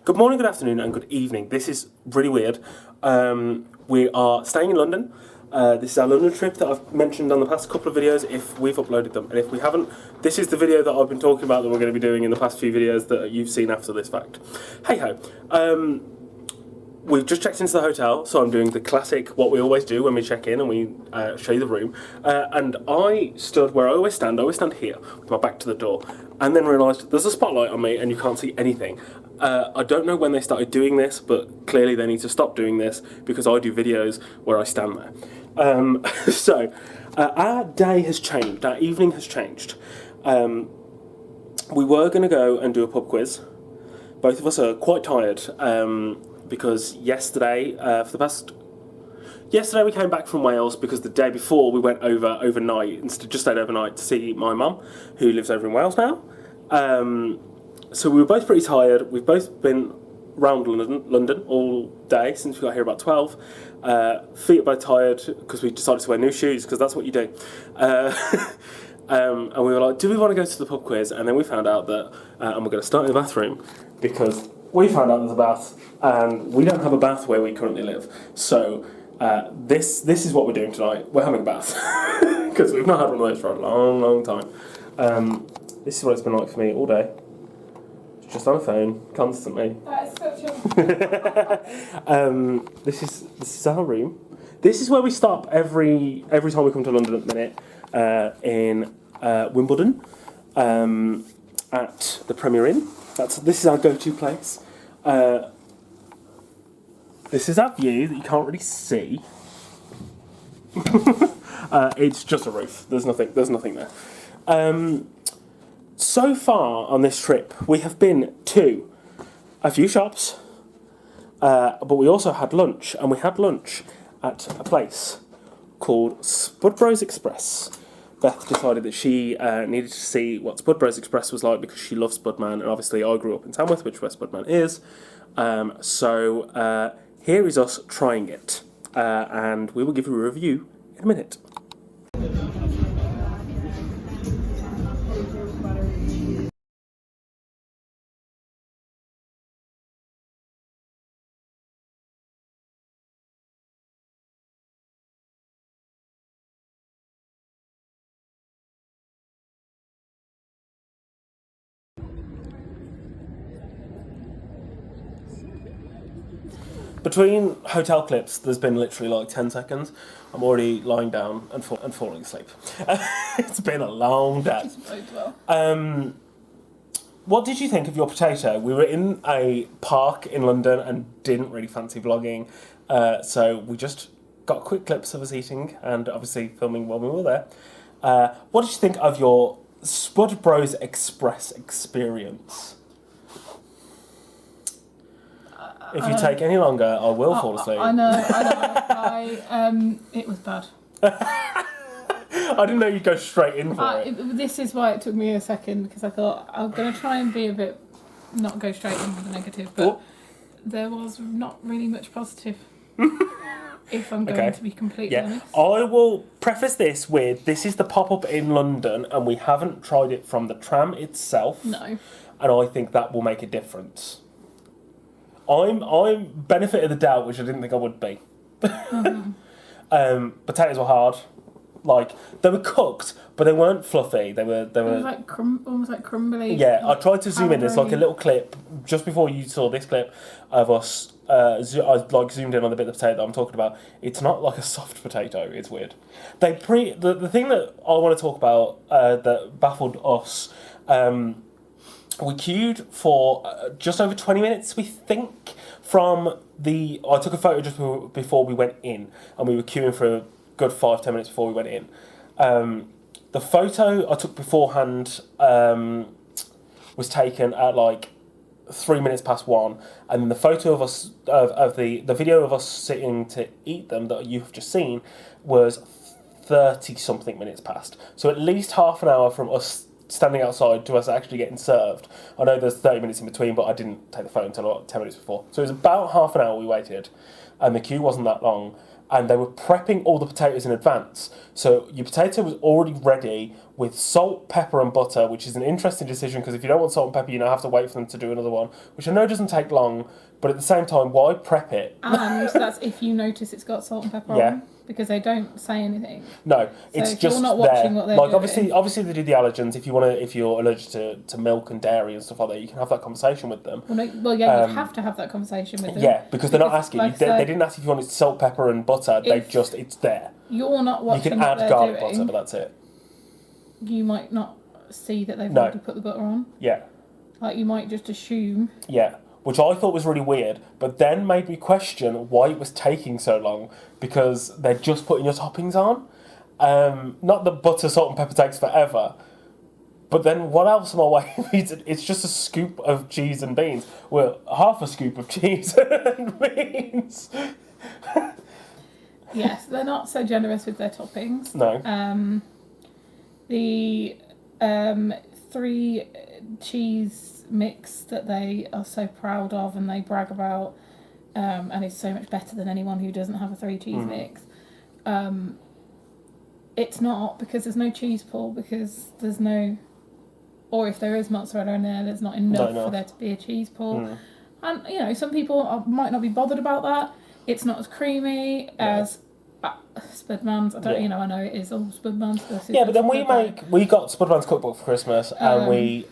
Good morning, good afternoon, and good evening. This is really weird. We are staying in London. This is our London trip that I've mentioned on the past couple of videos, if we've uploaded them. And if we haven't, this is the video that I've been talking about that we're going to be doing in the past few videos that you've seen after this fact. Hey-ho. We've just checked into the hotel, so I'm doing the classic, what we always do when we check in and we show you the room. And I stood where I always stand here, with my back to the door, and then realised there's a spotlight on me and you can't see anything. I don't know when they started doing this, but clearly they need to stop doing this because I do videos where I stand there. So, our day has changed, our evening has changed. We were going to go and do a pub quiz. Both of us are quite tired. Because yesterday we came back from Wales because the day before we went overnight, instead just stayed overnight to see my mum, who lives over in Wales now. So we were both pretty tired. We've both been round London all day since we got here about 12. Feet are both tired because we decided to wear new shoes because that's what you do. And we were like, do we want to go to the pub quiz? And then we found out that, and we're going to start in the bathroom because we found out there's a bath, and we don't have a bath where we currently live. So this is what we're doing tonight. We're having a bath because we've not had one of those for a long, long time. This is what it's been like for me all day. Just on a phone constantly. That is such a. This is our room. This is where we stop every time we come to London at the minute. In Wimbledon, at the Premier Inn. This is our go-to place. This is our view that you can't really see. It's just a roof. There's nothing there. So far on this trip, we have been to a few shops, but we also had lunch, and we had lunch at a place called Spudbros Express. Beth decided that she needed to see what Spudbros Express was like because she loves Spudman, and obviously I grew up in Tamworth, which is where Spudman is. So here is us trying it, and we will give you a review in a minute. Between hotel clips, there's been literally like 10 seconds. I'm already lying down and falling asleep. It's been a long day. What did you think of your potato? We were in a park in London and didn't really fancy vlogging, so we just got quick clips of us eating and obviously filming while we were there. What did you think of your Spudbros Express experience? If you take any longer, I will fall asleep. I know. It was bad. I didn't know you'd go straight in for it. This is why it took me a second, because I thought I'm going to try and be a bit, not go straight into the negative, but there was not really much positive. If I'm going to be completely honest. I will preface this with, this is the pop-up in London, and we haven't tried it from the tram itself. No. And I think that will make a difference. I'm benefit of the doubt, which I didn't think I would be. Mm-hmm. Potatoes were hard. Like, they were cooked, but they weren't fluffy. They were like almost like crumbly. Yeah, I tried to zoom in. There's like a little clip just before you saw this clip of us. I zoomed in on the bit of potato that I'm talking about. It's not like a soft potato. It's weird. The thing that I want to talk about that baffled us. We queued for just over 20 minutes, we think, I took a photo just before we went in, and we were queuing for a good 5-10 minutes before we went in. The photo I took beforehand was taken at like 3 minutes past 1, and then the photo of us, the video of us sitting to eat them that you have just seen was 30-something minutes past. So at least half an hour from us standing outside to us actually getting served. I know there's 30 minutes in between, but I didn't take the photo until like 10 minutes before. So it was about half an hour we waited, and the queue wasn't that long. and they were prepping all the potatoes in advance. So your potato was already ready with salt, pepper, and butter, which is an interesting decision because if you don't want salt and pepper, you now have to wait for them to do another one, which I know doesn't take long, but at the same time, why prep it? And that's if you notice it's got salt and pepper on, because they don't say anything. No, it's if just you're not watching there. what they're like doing. obviously they do the allergens. If you're allergic to milk and dairy and stuff like that, you can have that conversation with them. You have to have that conversation with them. Yeah, because they're not asking. like They didn't ask if you wanted salt, pepper, and butter. It's there. You're not watching. You can what add they're garlic doing, butter, but that's it. You might not see that they've already put the butter on. Yeah. Like you might just assume. Yeah. Which I thought was really weird, but then made me question why it was taking so long, because they're just putting your toppings on. Not that butter, salt and pepper takes forever, but then what else am I waiting? It's just a scoop of cheese and beans. Well, half a scoop of cheese and beans. Yes, they're not so generous with their toppings. No. The 3 cheese mix that they are so proud of and they brag about, and it's so much better than anyone who doesn't have a 3 cheese mix. It's not, because there's no cheese pull, because there's no, or if there is mozzarella in there, there's not enough for there to be a cheese pull. And some people might not be bothered about that. It's not as creamy as Spudman's. I know it is all Spudman's. But then we got Spudman's cookbook for Christmas, and we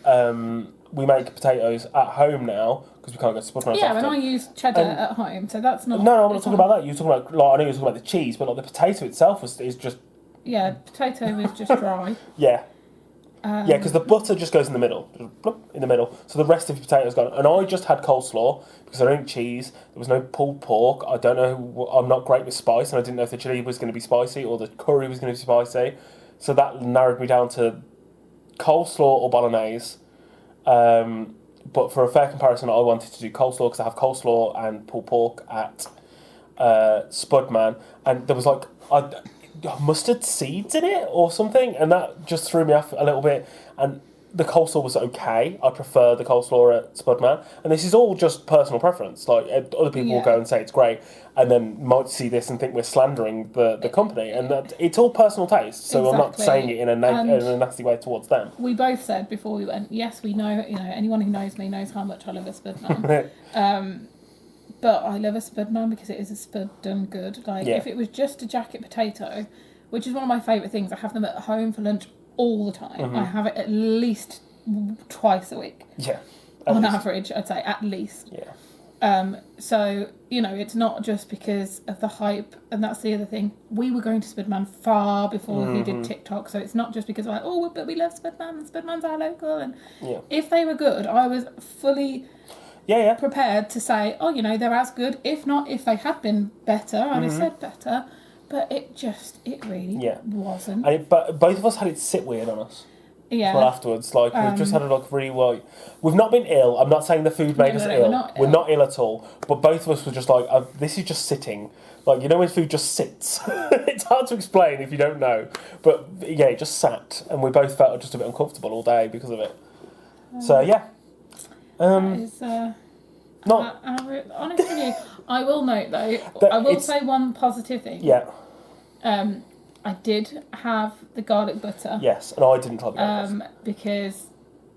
make potatoes at home now because we can't go to Spudman's. Yeah, and I use cheddar at home, so that's not. No, I'm not talking about that. You're talking about, I know you're talking about the cheese, but the potato itself is just. Yeah, potato is just dry. Yeah. Because the butter just goes in the middle, just bloop, in the middle. So the rest of your potato's gone. And I just had coleslaw because I don't eat cheese. There was no pulled pork. I don't know. I'm not great with spice, and I didn't know if the chili was going to be spicy or the curry was going to be spicy. So that narrowed me down to coleslaw or bolognese. But for a fair comparison, I wanted to do coleslaw because I have coleslaw and pulled pork at Spudman, and there was mustard seeds in it or something, and that just threw me off a little bit. And the coleslaw was okay. I prefer the coleslaw at Spudman, and this is all just personal preference. Like other people will go and say it's great, and then might see this and think we're slandering the company, and that it's all personal taste. So I'm not saying it in a nasty way towards them. We both said before we went, yes, we know. Anyone who knows me knows how much I love a Spudman. But I love a Spudman because it is a spud done good. If it was just a jacket potato, which is one of my favourite things, I have them at home for lunch all the time. I have it at least twice a week. Yeah. On average, I'd say at least. Yeah. So, it's not just because of the hype, and that's the other thing. We were going to Spudman far before we did TikTok, so it's not just because but we love Spudman, and Spudman's our local, and if they were good, I was fully... prepared to say, they're as good. If not, if they had been better, I'd have said better. But it really wasn't. But both of us had it sit weird on us. Yeah. Well, afterwards, we've just had a really well. We've not been ill. I'm not saying the food made us ill. We're not ill at all. But both of us were just this is just sitting. When food just sits. It's hard to explain if you don't know. But it just sat, and we both felt just a bit uncomfortable all day because of it. So that is, honestly, I will note though. I will say one positive thing. Yeah. I did have the garlic butter. Yes, and I didn't try the garlic butter because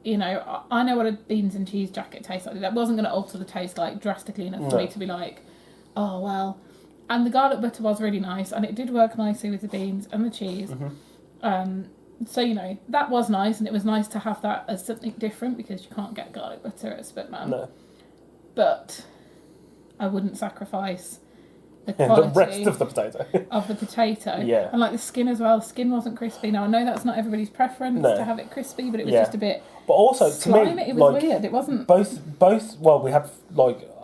I know what a beans and cheese jacket tastes like. That wasn't going to alter the taste drastically enough for me to be oh well. And the garlic butter was really nice, and it did work nicely with the beans and the cheese. So, that was nice, and it was nice to have that as something different because you can't get garlic butter at Spudman. No. But I wouldn't sacrifice the quality the rest of the potato. Yeah. And the skin as well. Skin wasn't crispy. Now, I know that's not everybody's preference to have it crispy, but it was just a bit... But also, slimy. To me... It was weird. It wasn't... Both, we had,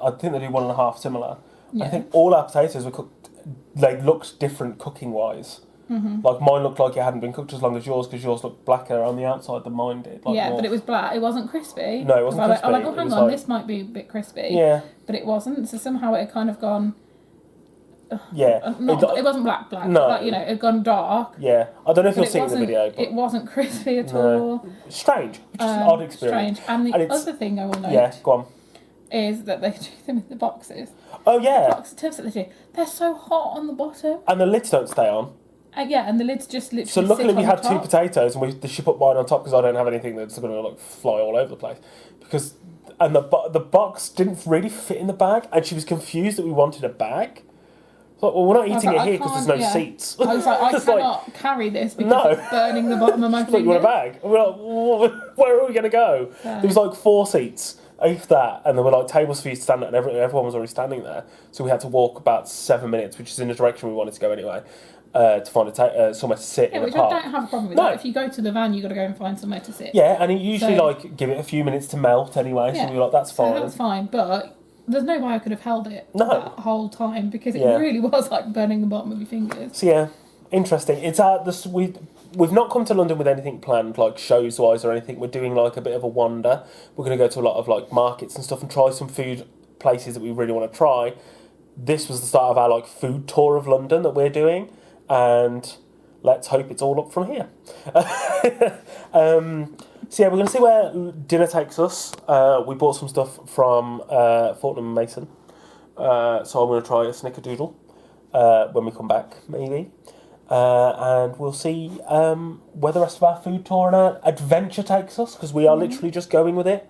I think they do 1.5 similar. Yeah. I think all our potatoes were cooked... They looked different cooking-wise. Mine looked like it hadn't been cooked as long as yours because yours looked blacker on the outside than mine did. But it was black. It wasn't crispy. No, it wasn't crispy. Hang on, this might be a bit crispy. Yeah. But it wasn't. So somehow it had kind of gone... Yeah. It wasn't black. No. It had gone dark. Yeah. I don't know if you'll see it in the video. But it wasn't crispy at all. Strange. Which is an odd experience. Strange. And the other thing I will note... Yeah, go on. is that they do them in the boxes. Oh yeah. The box of tips that they do, they're so hot on the bottom. And the lids don't stay on. Yeah, and the lids just literally. So luckily sit we on had the top. 2 potatoes, and the ship up mine on top because I don't have anything that's going to like fly all over the place. And the box didn't really fit in the bag, and she was confused that we wanted a bag. Like, well, we're not eating it here because there's no seats. I was like, I cannot carry this because it's burning the bottom of my fingers. You want a bag? And we're like, where are we going to go? There was like 4 seats, if that, and there were like tables for you to stand at, and everyone was already standing there. So we had to walk about 7 minutes, which is in the direction we wanted to go anyway, to find somewhere to sit in the park. I don't have a problem with that. If you go to the van, you've got to go and find somewhere to sit. Yeah, and it usually give it a few minutes to melt anyway, so we were like, that's fine. So that's fine, but there's no way I could have held it that whole time because it really was like burning the bottom of your fingers. So yeah, interesting. It's we've not come to London with anything planned, like shows wise or anything. We're doing like a bit of a wander. We're going to go to a lot of like markets and stuff and try some food places that we really want to try. This was the start of our like food tour of London that we're doing, and let's hope it's all up from here. So yeah, we're going to see where dinner takes us. We bought some stuff from Fortnum & Mason. So I'm going to try a snickerdoodle when we come back, maybe. And we'll see where the rest of our food tour and our adventure takes us, because we are literally just going with it.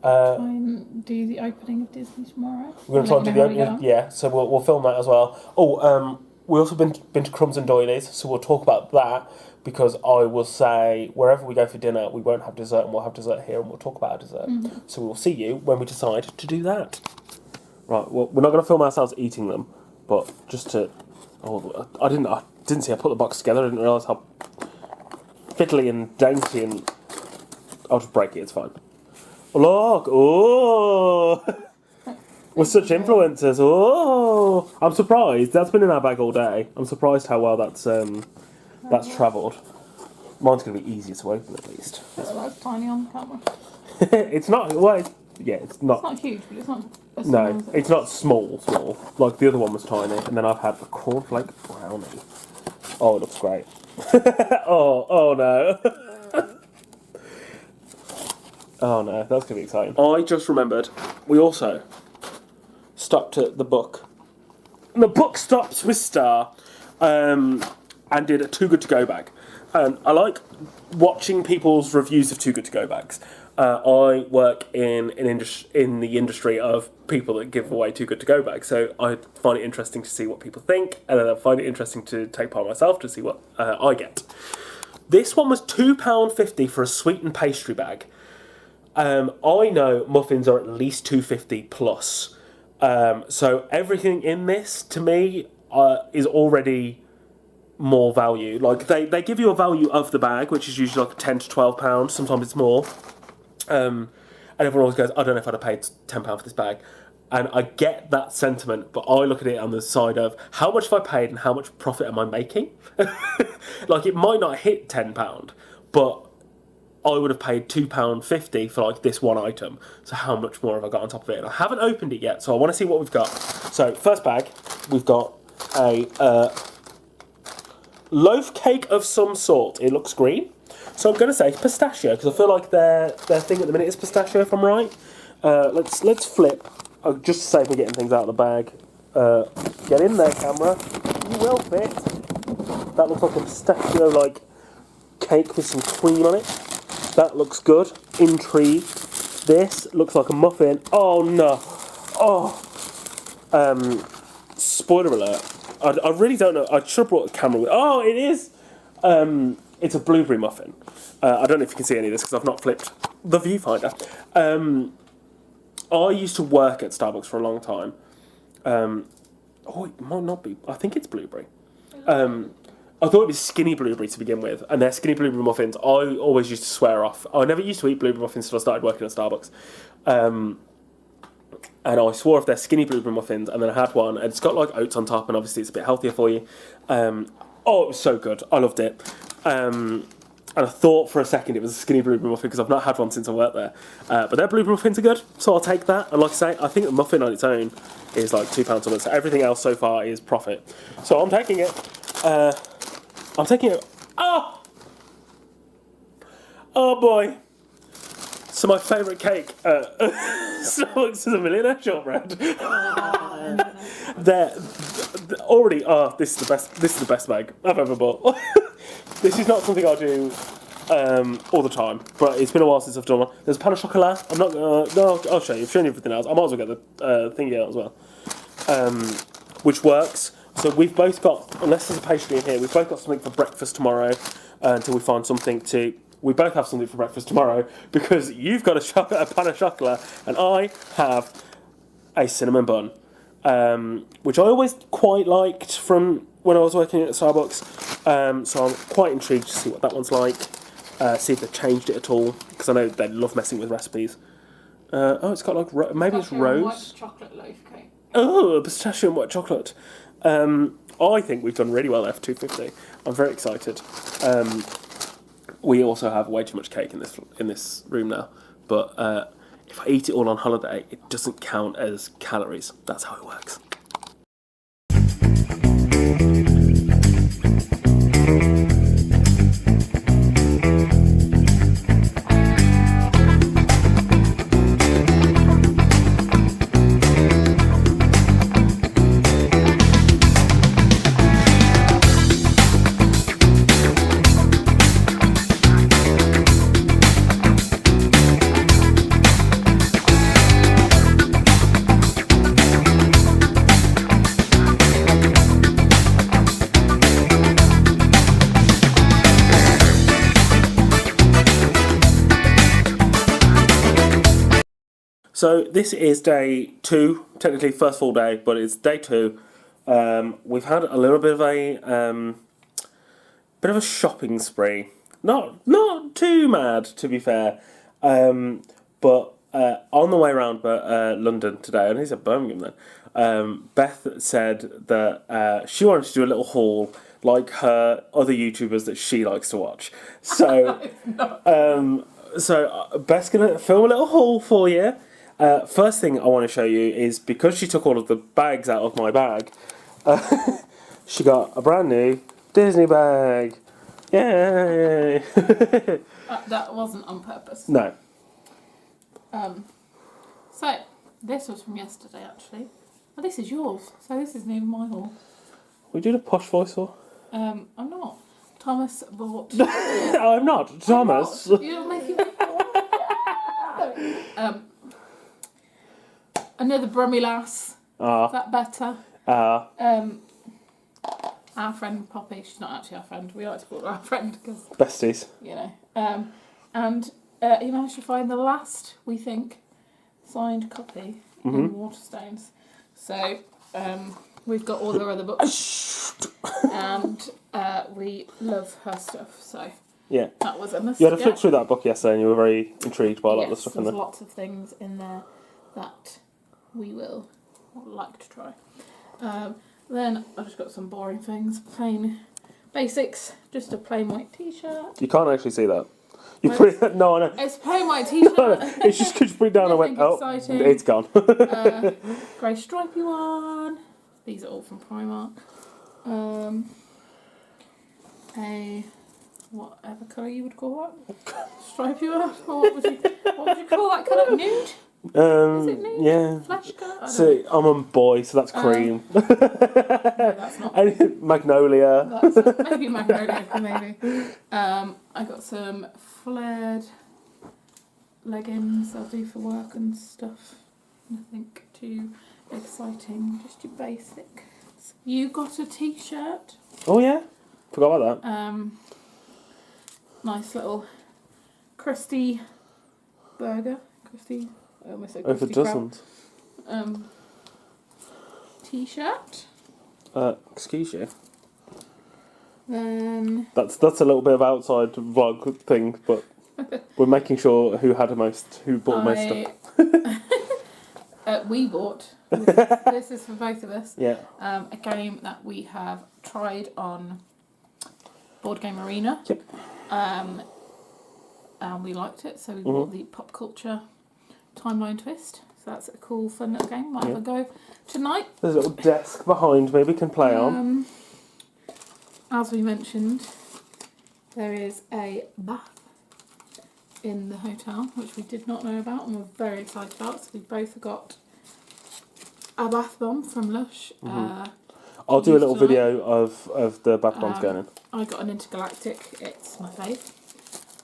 Try and do the opening of Disney tomorrow. We're going to try and do the opening, yeah, so we'll film that as well. Oh, we also been to Crumbs and Doilies, so we'll talk about that, because I will say wherever we go for dinner, we won't have dessert, and we'll have dessert here, and we'll talk about our dessert. Mm-hmm. So we'll see you when we decide to do that. Right, well, we're not going to film ourselves eating them, but just to... Oh, I didn't see I put the box together. I didn't realise how fiddly and dainty, and I'll just break it, it's fine. Look! Oh! We're such influencers. Oh! I'm surprised. That's been in our bag all day. I'm surprised how well that's travelled. Mine's going to be easier to open at least. That's tiny on the camera. It's not... Well, it's not... It's not huge, but it's not... No, it's not small. Like the other one was tiny, and then I've had a cornflake brownie. Oh, it looks great. oh no. Oh no, that's going to be exciting. I just remembered, we also stopped at the Book. And the Book stops with Star, and did a Too Good To Go bag. And I like watching people's reviews of Too Good To Go bags. I work in the industry of people that give away Too Good To Go bags, so I find it interesting to see what people think, and then I find it interesting to take part myself to see what I get. This one was £2.50 for a sweet and pastry bag. I know muffins are at least £2.50 plus, so everything in this to me is already more value. Like they give you a value of the bag, which is usually like £10 to £12. Sometimes it's more. And everyone always goes, I don't know if I'd have paid £10 for this bag. And I get that sentiment, but I look at it on the side of how much have I paid and how much profit am I making? Like, it might not hit £10, but I would have paid £2.50 for like this one item. So how much more have I got on top of it? And I haven't opened it yet, so I want to see what we've got. So first bag, we've got a loaf cake of some sort. It looks green. So I'm going to say pistachio, because I feel like their thing at the minute is pistachio, if I'm right. Let's flip, just to save me getting things out of the bag. Get in there, camera. You will fit. That looks like a pistachio-like cake with some cream on it. That looks good. Intrigued. This looks like a muffin. Oh, no. Oh. Spoiler alert. I really don't know. I should have brought a camera with... Oh, it is! It's a blueberry muffin. I don't know if you can see any of this because I've not flipped the viewfinder. I used to work at Starbucks for a long time. It might not be. I think it's blueberry. I thought it was skinny blueberry to begin with, and their skinny blueberry muffins, I always used to swear off. I never used to eat blueberry muffins until I started working at Starbucks. And I swore off their skinny blueberry muffins, and then I had one, and it's got like oats on top, and obviously it's a bit healthier for you. It was so good. I loved it. And I thought for a second it was a skinny blueberry muffin because I've not had one since I worked there. But their blueberry muffins are good, so I'll take that. And like I say, I think the muffin on its own is like £2 something, so everything else so far is profit. So I'm taking it. Oh boy. So my favourite cake at Starbucks is a millionaire shortbread. They're already. Oh, this is the best. This is the best bag I've ever bought. This is not something I do all the time, but it's been a while since I've done one. There's pan au chocolat. I'm not. No, I'll show you. I've shown you everything else. I might as well get the thing out as well, which works. So we've both got, unless there's a pastry in here, we've both got something for breakfast tomorrow until we find something to. We both have something for breakfast tomorrow because you've got a pan au chocolat and I have a cinnamon bun, which I always quite liked from when I was working at Starbucks. So I'm quite intrigued to see what that one's like. See if they've changed it at all because I know they love messing with recipes. Oh, it's got like maybe it's rose. White chocolate loaf cake. Oh, pistachio and white chocolate. I think we've done really well there for $2.50. I'm very excited. We also have way too much cake in this room now, but if I eat it all on holiday, it doesn't count as calories. That's how it works. So this is day 2, technically first full day, but it's day 2. We've had a little bit of a shopping spree. Not too mad, to be fair. But on the way around London today, and he's at Birmingham then. Beth said that she wanted to do a little haul like her other YouTubers that she likes to watch. So, Beth's gonna film a little haul for you. First thing I want to show you is because she took all of the bags out of my bag, she got a brand new Disney bag. Yay! That wasn't on purpose. No. So, this was from yesterday actually. Well, this is yours, so this isn't even my haul. We did a posh voice or? I'm not. Thomas bought. I'm not. Thomas. You're making me another Brummy lass. Is that better? Our friend Poppy. She's not actually our friend. We like to call her our friend because besties. You know. And he managed to find the last, we think, signed copy in Waterstones. So we've got all her other books, and we love her stuff. So yeah, that was a must. You had a flick through that book yesterday, and you were very intrigued by a lot of the stuff in there. There's lots of things in there that we will like to try. Then I just got some boring things, plain basics, just a plain white t-shirt. You can't actually see that. You put it, no, I know. It's a plain white t-shirt. It's just because you put it down and went, exciting. It's gone. Grey stripy one. These are all from Primark. A whatever colour you would call that. Stripy one. What would you call that colour? Nude? Is it nude? Yeah. Flesh colour? So I'm a boy, so that's cream. No, that's not. Magnolia. Maybe magnolia, maybe. I got some flared leggings I'll do for work and stuff. Nothing too exciting, just your basic. You got a t-shirt. Oh yeah, forgot about that. Nice little crusty burger. Crusty. I almost said crusty. If it doesn't. T-shirt. Excuse you. Then that's a little bit of outside vlog thing, but we're making sure who bought the most stuff. We bought. This is for both of us. Yeah. A game that we have tried on Board Game Arena. Yep. And we liked it, so we bought the Pop Culture Timeline Twist. So that's a cool, fun little game. Might have a go tonight. There's a little desk behind me we can play on. As we mentioned, there is a bath in the hotel, which we did not know about and we're very excited about. So we both got a bath bomb from Lush. I'll do a little video of the bath bombs going in. I got an Intergalactic, it's my fave.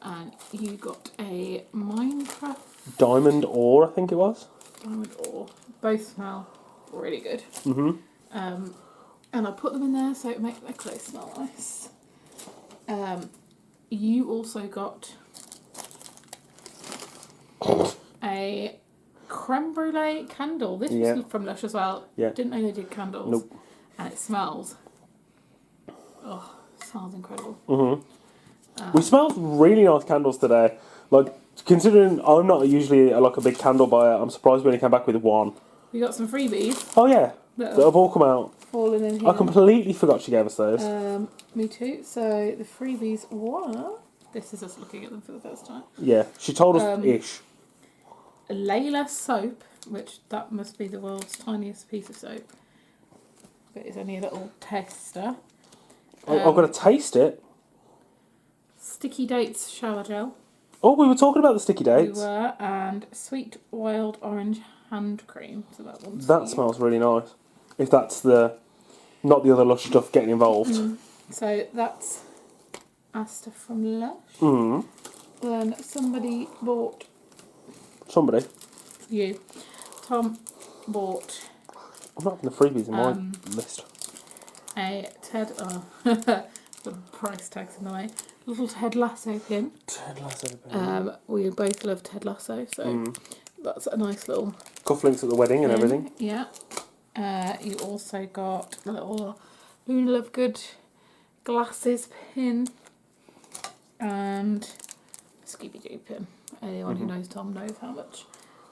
And you got a Minecraft Diamond ore, I think it was. Diamond ore. Both smell really good. Mm-hmm. And I put them in there so it makes their clothes smell nice. You also got a creme brulee candle. This was from Lush as well. Yeah. Didn't know they did candles. Nope. And it smells. Oh, it smells incredible. Mm-hmm. We smelled really nice candles today. Like, considering I'm not usually like a big candle buyer, I'm surprised we only came back with one. We got some freebies. Oh yeah, that have all come out. Fallen in here. I completely forgot she gave us those. Me too. So the freebies were... This is us looking at them for the first time. Yeah, she told us ish. Layla soap, which that must be the world's tiniest piece of soap. But it's only a little tester. I've got to taste it. Sticky Dates shower gel. Oh, we were talking about the sticky dates. We were, and Sweet Wild Orange hand cream. So that one's that smells really nice. If that's not the other Lush stuff getting involved. So that's our stuff from Lush. Then somebody bought... Somebody? You. Tom bought... I'm not having the freebies in my list. A Ted... Oh, the price tag's in the way. Little Ted Lasso pin. Ted Lasso pin. We both love Ted Lasso, so that's a nice little... Cufflinks at the wedding and everything. Yeah. You also got a little Luna Lovegood glasses pin and a Scooby-Doo pin. Anyone who knows Tom knows how much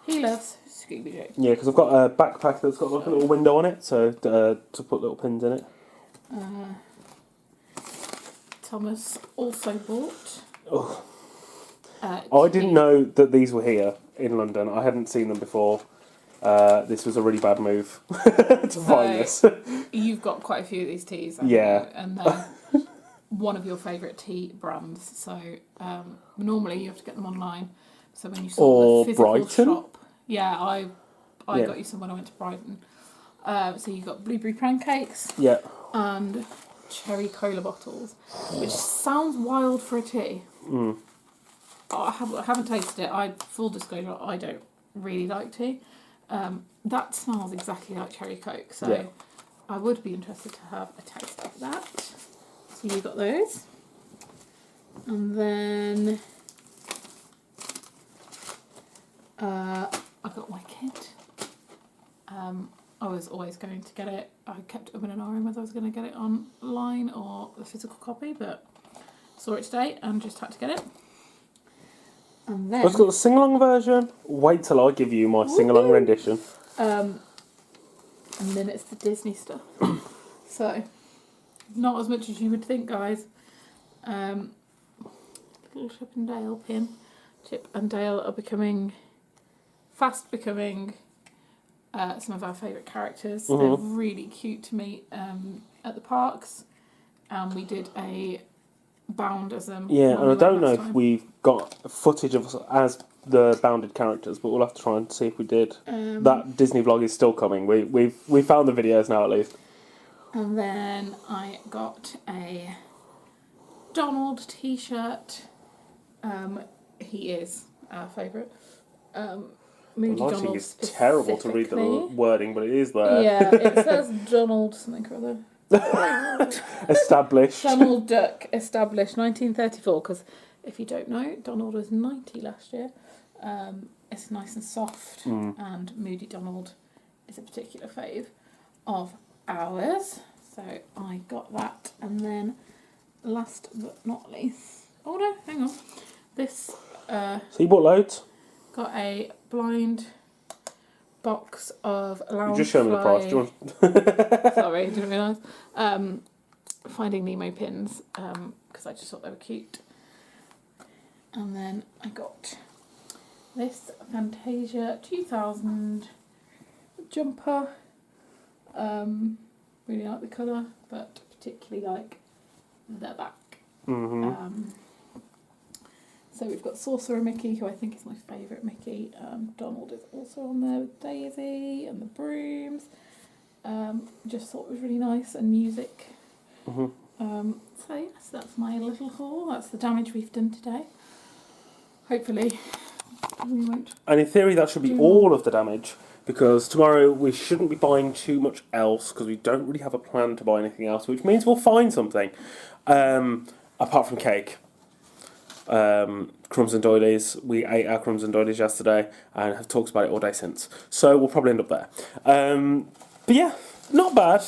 he loves Scooby-Doo. Yeah, because I've got a backpack that's got like a little window on it, so to put little pins in it. Thomas also bought... I didn't know that these were here in London. I hadn't seen them before. This was a really bad move to find this. You've got quite a few of these teas, yeah, and one of your favourite tea brands. So normally you have to get them online. So when you saw the physical Brighton? shop, I got you some when I went to Brighton. So you got blueberry pancakes, and cherry cola bottles, which sounds wild for a tea. I haven't tasted it. Full disclosure, I don't really like tea. That smells exactly like cherry coke, so I would be interested to have a taste of that. So you got those, and then I got my kit. I was always going to get it. I kept umming and ahhing whether I was going to get it online or the physical copy, but saw it today and just had to get it. And then I've got the sing-along version. Wait till I give you my sing-along rendition. And then it's the Disney stuff. So, not as much as you would think, guys. Little Chip and Dale pin. Chip and Dale are fast becoming some of our favourite characters. They're really cute to meet at the parks. And we did a bound as them. Yeah, and I don't know if we've got footage of us as the bounded characters, but we'll have to try and see if we did. That Disney vlog is still coming. We found the videos now at least. And then I got a Donald t-shirt. He is our favourite. Moody Donald it's terrible to read the wording, but it is there. Yeah, it says Donald something or other. Established. Donald Duck, established 1934, because if you don't know, Donald was 90 last year. It's nice and soft, and Moody Donald is a particular fave of ours. So I got that, and then last but not least... Oh no, hang on. This... So you bought loads? Got a blind box of Loungefly... You just showed me the price, do you want... Sorry, didn't realise. Finding Nemo pins, because I just thought they were cute. And then I got this Fantasia 2000 jumper. Really like the colour, but particularly like the back. So we've got Sorcerer Mickey, who I think is my favourite Mickey. Donald is also on there with Daisy and the brooms. Just thought it was really nice, and music. So yes, that's my little haul. That's the damage we've done today. Hopefully we won't. And in theory that should be all of the damage, because tomorrow we shouldn't be buying too much else, because we don't really have a plan to buy anything else, which means we'll find something. Apart from cake. Crumbs and doilies. We ate our crumbs and doilies yesterday and have talked about it all day since. So we'll probably end up there. But yeah, not bad.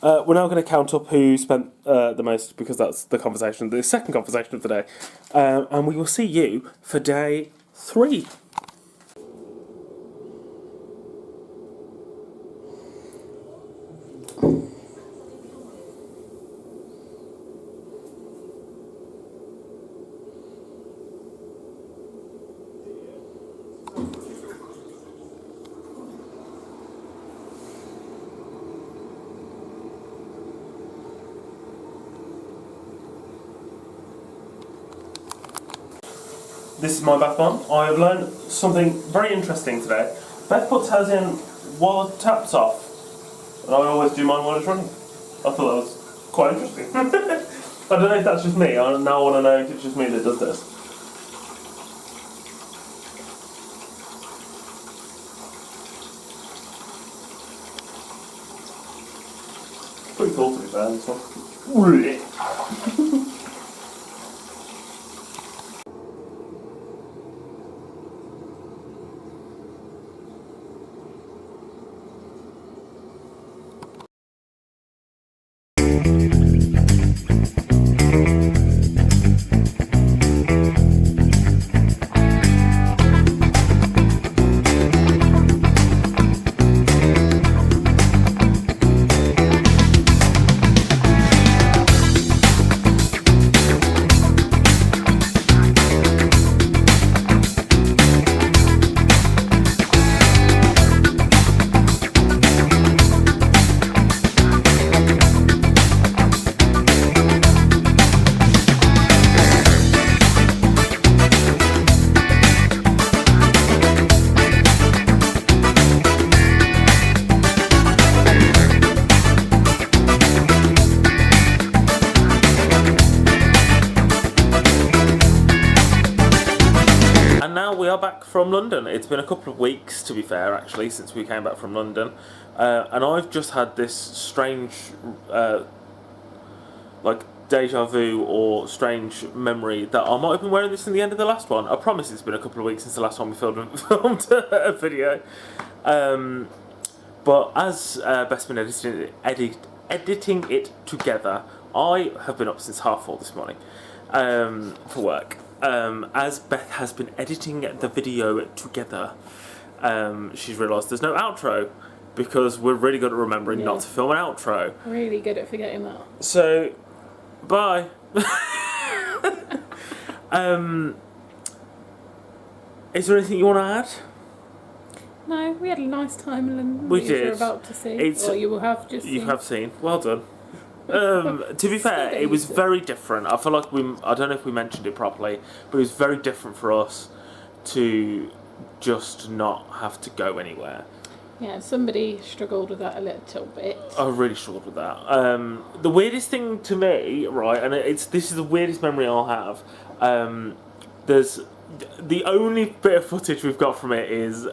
We're now going to count up who spent the most, because that's the second conversation of the day. And we will see you for day 3. This is my bath bomb. I have learned something very interesting today. Beth puts hers in while the tap's off, and I always do mine while it's running. I thought that was quite interesting. I don't know if that's just me. I now want to know if it's just me that does this. Pretty cool to be fair, this one. We are back from London. It's been a couple of weeks, to be fair, actually, since we came back from London, and I've just had this strange, like, deja vu or strange memory that I might have been wearing this in the end of the last one. I promise it's been a couple of weeks since the last time we filmed a video, but as Beth's been editing it together, I have been up since 4:30 this morning for work. As Beth has been editing the video together, she's realised there's no outro, because we're really good at remembering not to film an outro. Really good at forgetting that. So, bye. Is there anything you want to add? No, we had a nice time in London. We did. You're about to see, or you will have just seen. You have seen. Well done. To be fair, it was very different. I feel like I don't know if we mentioned it properly, but it was very different for us to just not have to go anywhere. Yeah, somebody struggled with that a little bit. I really struggled with that. The weirdest thing to me, right, and this is the weirdest memory I'll have. There's the only bit of footage we've got from it is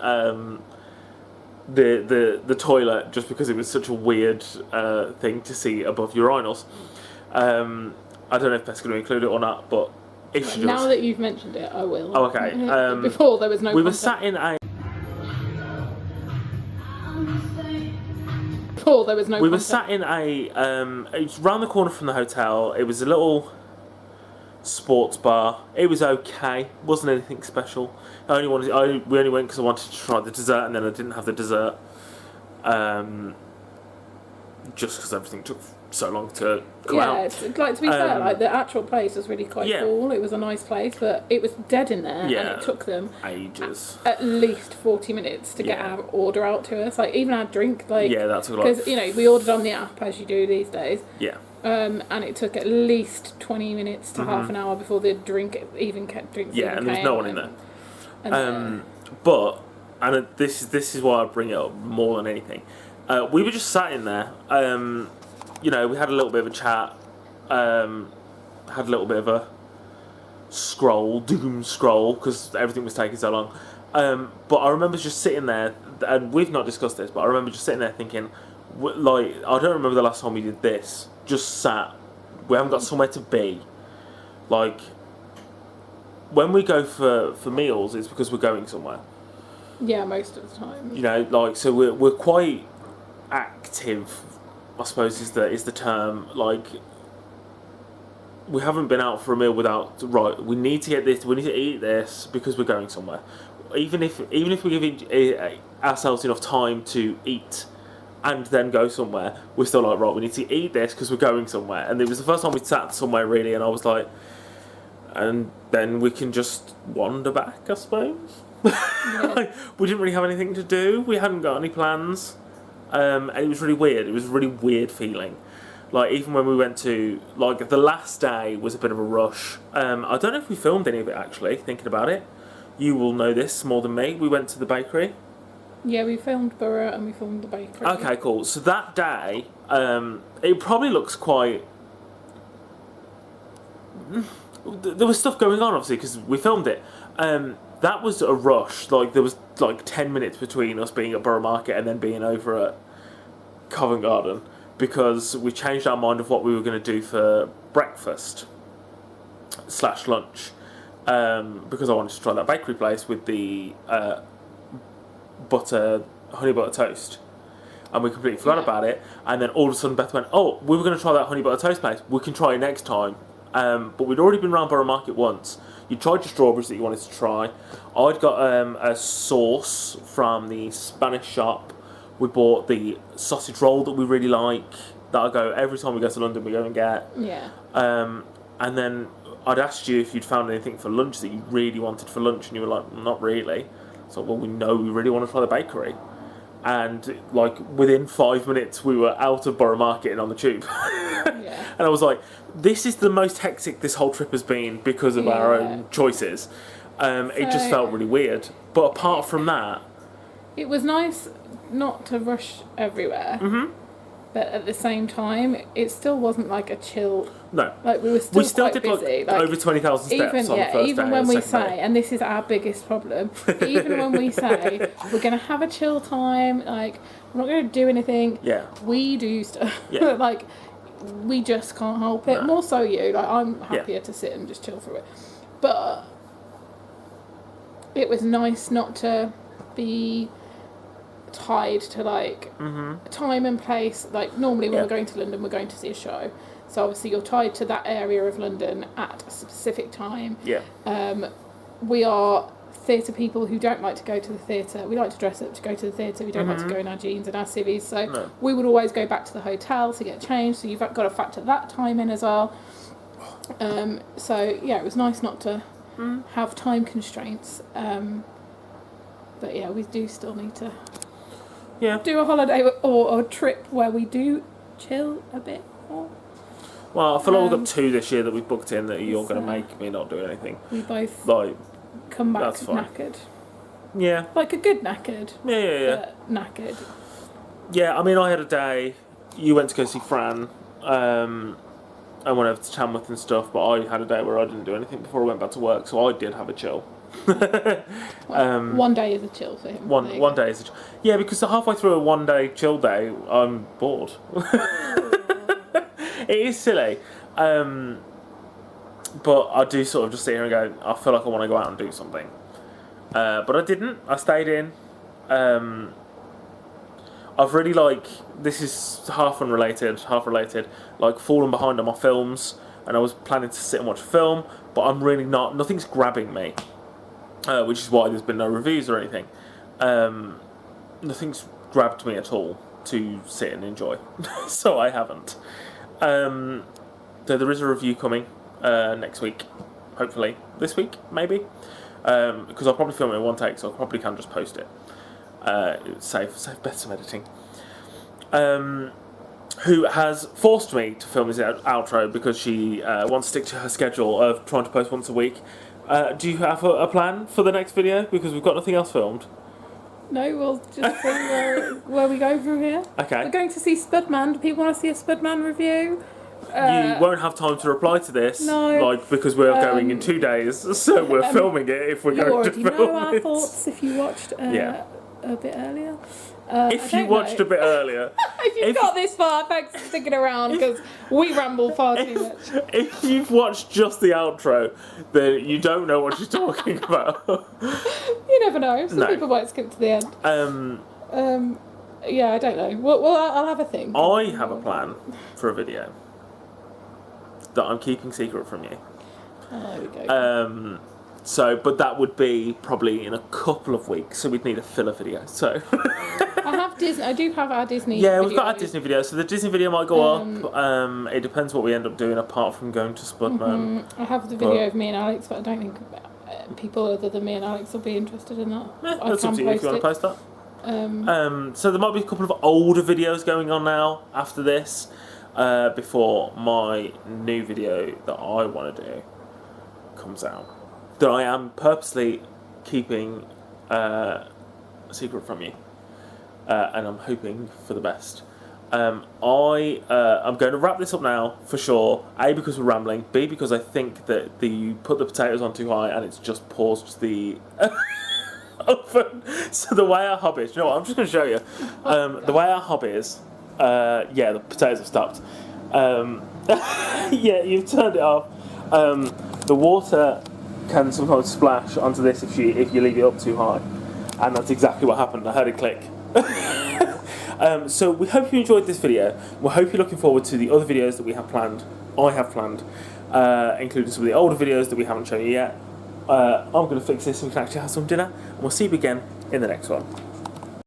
the toilet, just because it was such a weird thing to see above urinals. I don't know if Beth's going to include it or not, but if she does. Now that you've mentioned it, I will. Oh, okay. Before there was no. We were sat in a. Before there was no. We were sat in a. It was round the corner from the hotel. It was a little sports bar. It was okay. Wasn't anything special. We only went because I wanted to try the dessert, and then I didn't have the dessert. Just because everything took so long to come out. Yeah, like, to be fair, like, the actual place was really quite cool. It was a nice place, but it was dead in there, and it took them ages, at least 40 minutes to get our order out to us. Like, even our drink, like, that took a lot. Because we ordered on the app, as you do these days. Yeah. and it took at least 20 minutes to half an hour before the drinks even came. Yeah, and there was no one in there. But this is why I bring it up more than anything. We were just sat in there. We had a little bit of a chat. Had a little bit of a doom scroll, because everything was taking so long. But I remember just sitting there, and we've not discussed this, but I remember just sitting there thinking, like, I don't remember the last time we did this. Just sat. We haven't got somewhere to be. Like, when we go for meals, it's because we're going somewhere. Yeah, most of the time. So we're quite active, I suppose is the term. Like, we haven't been out for a meal without, right, we need to get this, we need to eat this because we're going somewhere. Even if we give ourselves enough time to eat and then go somewhere, we're still like, right, we need to eat this because we're going somewhere. And it was the first time we sat somewhere, really, and I was like, and then we can just wander back, I suppose. Yeah. We didn't really have anything to do. We hadn't got any plans. And it was really weird. It was a really weird feeling. Like, even when we went to, like, the last day was a bit of a rush. I don't know if we filmed any of it, actually, thinking about it. You will know this more than me. We went to the bakery. Yeah, we filmed Borough and we filmed the bakery. Okay, cool. So that day, it probably looks quite... There was stuff going on, obviously, because we filmed it. That was a rush. Like, there was, like, 10 minutes between us being at Borough Market and then being over at Covent Garden, because we changed our mind of what we were going to do for breakfast / lunch. Because I wanted to try that bakery place with the honey butter toast, and we completely forgot about it. And then all of a sudden Beth went, "Oh, we were going to try that honey butter toast place. We can try it next time." But we'd already been round Borough Market once. You tried your strawberries that you wanted to try. I'd got a sauce from the Spanish shop. We bought the sausage roll that we really like, that I go every time we go to London we go and get. Yeah. And then I'd asked you if you'd found anything for lunch that you really wanted for lunch, and you were like, not really. So, well, we really want to try the bakery. And, like, within 5 minutes, we were out of Borough Market and on the tube. Yeah. And I was like, this is the most hectic this whole trip has been because of our own choices. It just felt really weird. But apart from that... It was nice not to rush everywhere. Mm-hmm. But at the same time, it still wasn't like a chill. No. Like, we still did busy. Like over 20,000 steps on the first day. Even when we say, and this is our biggest problem, even when we say we're going to have a chill time, like, we're not going to do anything. Yeah. We do stuff. Yeah. Like, we just can't help it. No. More so you. Like, I'm happier to sit and just chill through it. But it was nice not to be tied to, like, time and place. Like, normally when we're going to London, we're going to see a show, so obviously you're tied to that area of London at a specific time. We are theatre people who don't like to go to the theatre. We like to dress up to go to the theatre. We don't like to go in our jeans and our civvies, so we would always go back to the hotel to get changed, so you've got to factor that time in as well. So yeah, it was nice not to have time constraints, but yeah, we do still need to do a holiday or a trip where we do chill a bit more. Well, I feel like we've got 2 this year that we've booked in that you're going to make me not do anything. We both That's come back fine. knackered. Yeah. Like a good knackered. Yeah. But knackered. Yeah, I mean, I had a day. You went to go see Fran. I went over to Tamworth and stuff, but I had a day where I didn't do anything before I went back to work, so I did have a chill. One day is a chill for him. One day is a chill. Yeah, because halfway through a 1 day chill day, I'm bored. It is silly. But I do sort of just sit here and go, I feel like I want to go out and do something. But I didn't. I stayed in. I've really, like, this is half unrelated, half related, like, fallen behind on my films, and I was planning to sit and watch a film, but I'm really not, nothing's grabbing me, which is why there's been no reviews or anything. Nothing's grabbed me at all to sit and enjoy, so I haven't. So there is a review coming next week, hopefully. This week, maybe, because I'll probably film it in one take, so I probably can just post it. Save bits of editing. who has forced me to film this outro because she wants to stick to her schedule of trying to post once a week. Do you have a plan for the next video? Because we've got nothing else filmed. No, we'll just see where we go from here. Okay. We're going to see Spudman. Do people want to see a Spudman review? You won't have time to reply to this, No. because we're going in 2 days, so we're filming it if we're going to film You already know our it. thoughts if you watched a bit earlier. If you watched a bit earlier. If you've got this far, thanks for sticking around, because we ramble far too much. If you've watched just the outro, then you don't know what you're talking about. You never know. Some people might skip to the end. Yeah, I don't know. Well, I'll have a think. I have a plan for a video that I'm keeping secret from you. Oh, there we go. But that would be probably in a couple of weeks, so we'd need a filler video. So I do have our Disney. Yeah, we've got our Disney video, so the Disney video might go up. It depends what we end up doing, apart from going to Spudman. I have the video of me and Alex, but I don't think people other than me and Alex will be interested in that. That's up to you if you want to post that. So there might be a couple of older videos going on now after this, before my new video that I want to do comes out, that I am purposely keeping secret from you, and I'm hoping for the best. I'm going to wrap this up now for sure. A, because we're rambling. B, because I think that you put the potatoes on too high and it's just paused the oven. So the way our hob is, you know what, I'm just going to show you. The way our hob is, the potatoes have stopped. Yeah, you've turned it off. The water can sometimes splash onto this if you leave it up too high, and that's exactly what happened. I heard it click. So we hope you enjoyed this video. We hope you're looking forward to the other videos that we have planned. I have planned, including some of the older videos that we haven't shown you yet. I'm going to fix this so we can actually have some dinner, and we'll see you again in the next one.